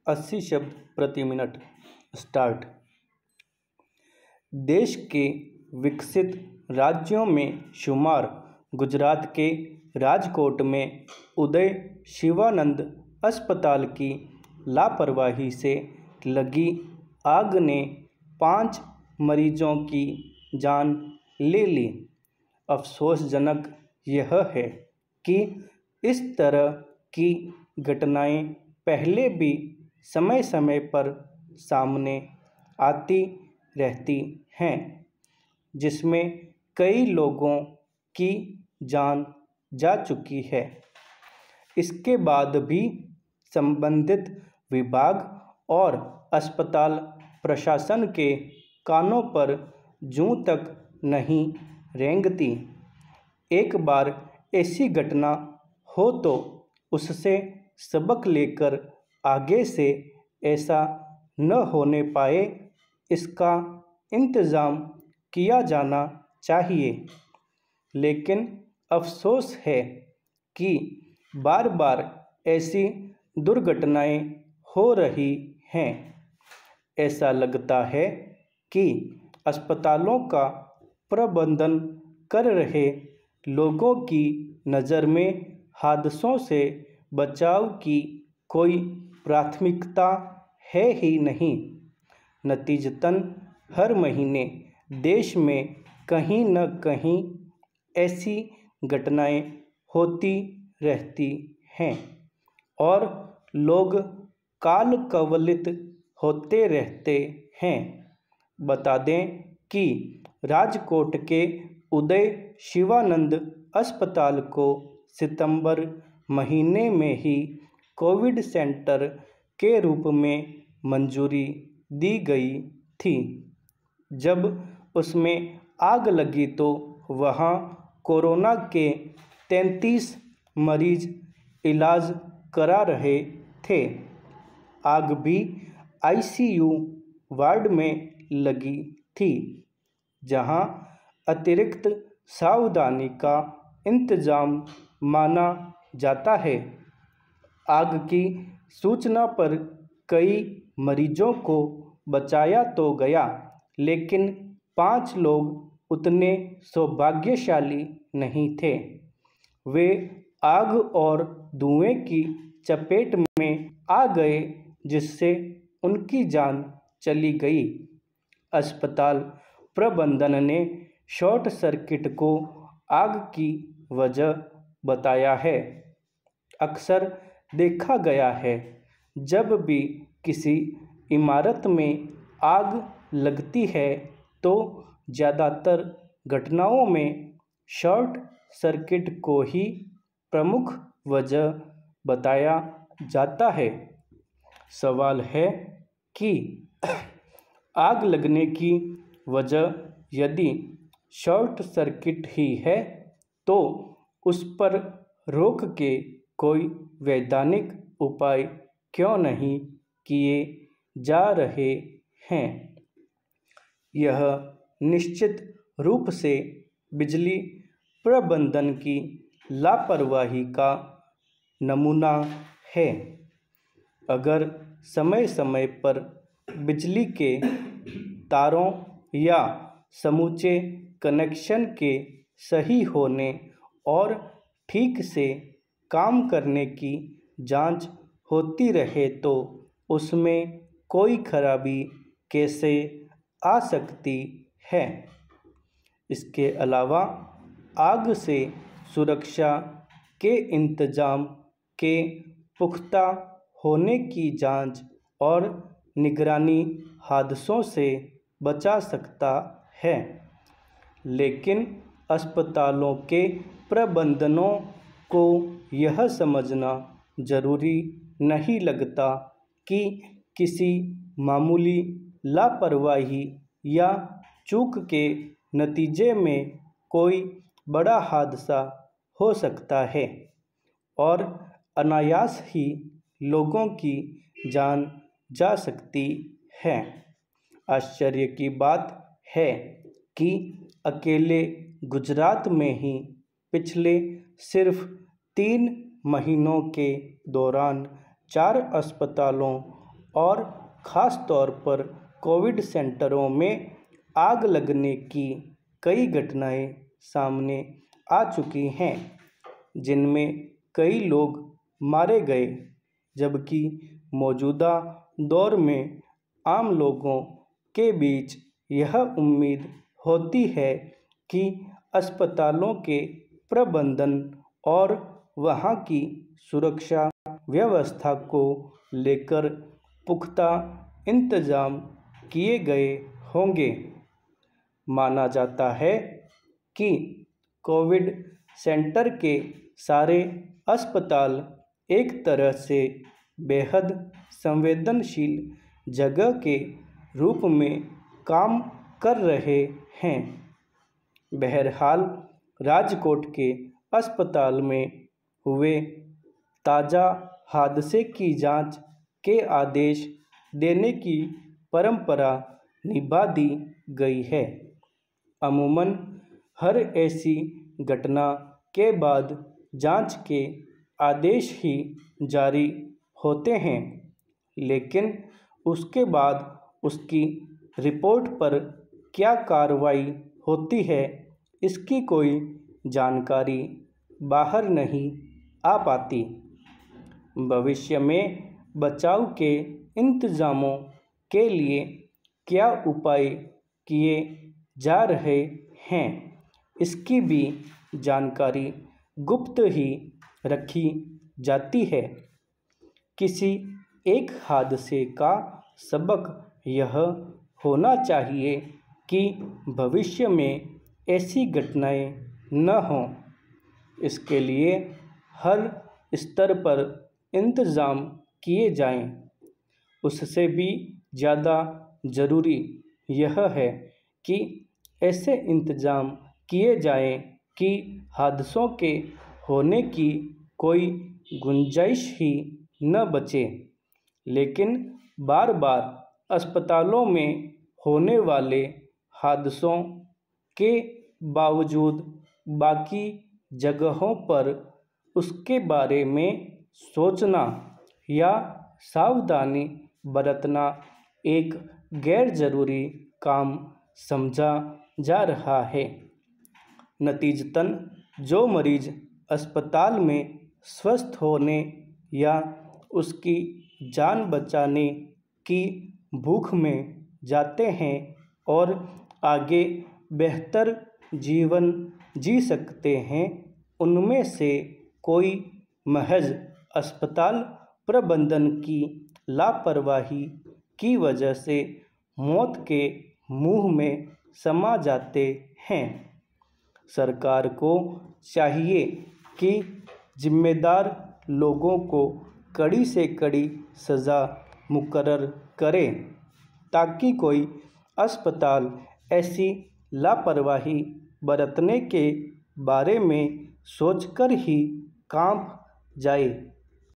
80 शब्द प्रति minute. Start. देश के विकसित राज्यों में शुमार गुजरात के राजकोट में उदय शिवानंद अस्पताल की लापरवाही से लगी आग ने 5 मरीजों की जान ले ली। अफसोसजनक यह है कि इस तरह की घटनाएं पहले भी समय समय पर सामने आती रहती हैं, जिसमें कई लोगों की जान जा चुकी है। इसके बाद भी संबंधित विभाग और अस्पताल प्रशासन के कानों पर जूं तक नहीं रेंगती। एक बार ऐसी घटना हो तो उससे सबक लेकर आगे से ऐसा न होने पाए, इसका इंतज़ाम किया जाना चाहिए। लेकिन अफसोस है कि बार बार ऐसी दुर्घटनाएं हो रही हैं। ऐसा लगता है कि अस्पतालों का प्रबंधन कर रहे लोगों की नज़र में हादसों से बचाव की कोई प्राथमिकता है ही नहीं। नतीजतन हर महीने देश में कहीं न कहीं ऐसी घटनाएं होती रहती हैं और लोग काल कवलित होते रहते हैं। बता दें कि राजकोट के उदय शिवानंद अस्पताल को सितंबर महीने में ही कोविड सेंटर के रूप में मंजूरी दी गई थी। जब उसमें आग लगी तो वहां कोरोना के 33 मरीज इलाज करा रहे थे। आग भी आईसीयू वार्ड में लगी थी, जहां अतिरिक्त सावधानी का इंतजाम माना जाता है। आग की सूचना पर कई मरीजों को बचाया तो गया, लेकिन 5 लोग उतने सौभाग्यशाली नहीं थे। वे आग और धुएं की चपेट में आ गए, जिससे उनकी जान चली गई। अस्पताल प्रबंधन ने शॉर्ट सर्किट को आग की वजह बताया है। अक्सर देखा गया है, जब भी किसी इमारत में आग लगती है तो ज़्यादातर घटनाओं में शॉर्ट सर्किट को ही प्रमुख वजह बताया जाता है। सवाल है कि आग लगने की वजह यदि शॉर्ट सर्किट ही है तो उस पर रोक के कोई वैधानिक उपाय क्यों नहीं किए जा रहे हैं। यह निश्चित रूप से बिजली प्रबंधन की लापरवाही का नमूना है। अगर समय समय पर बिजली के तारों या समूचे कनेक्शन के सही होने और ठीक से काम करने की जांच होती रहे तो उसमें कोई खराबी कैसे आ सकती है। इसके अलावा आग से सुरक्षा के इंतजाम के पुख्ता होने की जांच और निगरानी हादसों से बचा सकता है। लेकिन अस्पतालों के प्रबंधनों को यह समझना जरूरी नहीं लगता कि किसी मामूली लापरवाही या चूक के नतीजे में कोई बड़ा हादसा हो सकता है और अनायास ही लोगों की जान जा सकती है। आश्चर्य की बात है कि अकेले गुजरात में ही पिछले सिर्फ 3 महीनों के दौरान 4 अस्पतालों और ख़ास तौर पर कोविड सेंटरों में आग लगने की कई घटनाएं सामने आ चुकी हैं, जिनमें कई लोग मारे गए। जबकि मौजूदा दौर में आम लोगों के बीच यह उम्मीद होती है कि अस्पतालों के प्रबंधन और वहाँ की सुरक्षा व्यवस्था को लेकर पुख्ता इंतजाम किए गए होंगे। माना जाता है कि कोविड सेंटर के सारे अस्पताल एक तरह से बेहद संवेदनशील जगह के रूप में काम कर रहे हैं। बहरहाल, राजकोट के अस्पताल में हुए ताज़ा हादसे की जांच के आदेश देने की परंपरा निभा दी गई है। अमूमन हर ऐसी घटना के बाद जांच के आदेश ही जारी होते हैं, लेकिन उसके बाद उसकी रिपोर्ट पर क्या कार्रवाई होती है, इसकी कोई जानकारी बाहर नहीं आ पाती। भविष्य में बचाव के इंतजामों के लिए क्या उपाय किए जा रहे हैं, इसकी भी जानकारी गुप्त ही रखी जाती है। किसी एक हादसे का सबक यह होना चाहिए कि भविष्य में ऐसी घटनाएं न हों। इसके लिए हर स्तर पर इंतज़ाम किए जाएं। उससे भी ज़्यादा ज़रूरी यह है कि ऐसे इंतज़ाम किए जाएं कि हादसों के होने की कोई गुंजाइश ही न बचे। लेकिन बार बार अस्पतालों में होने वाले हादसों के बावजूद बाकी जगहों पर उसके बारे में सोचना या सावधानी बरतना एक गैर ज़रूरी काम समझा जा रहा है। नतीजतन जो मरीज अस्पताल में स्वस्थ होने या उसकी जान बचाने की भूख में जाते हैं और आगे बेहतर जीवन जी सकते हैं, उनमें से कोई महज अस्पताल प्रबंधन की लापरवाही की वजह से मौत के मुंह में समा जाते हैं। सरकार को चाहिए कि जिम्मेदार लोगों को कड़ी से कड़ी सज़ा मुकर्रर करे, ताकि कोई अस्पताल ऐसी लापरवाही बरतने के बारे में सोचकर ही कांप जाए।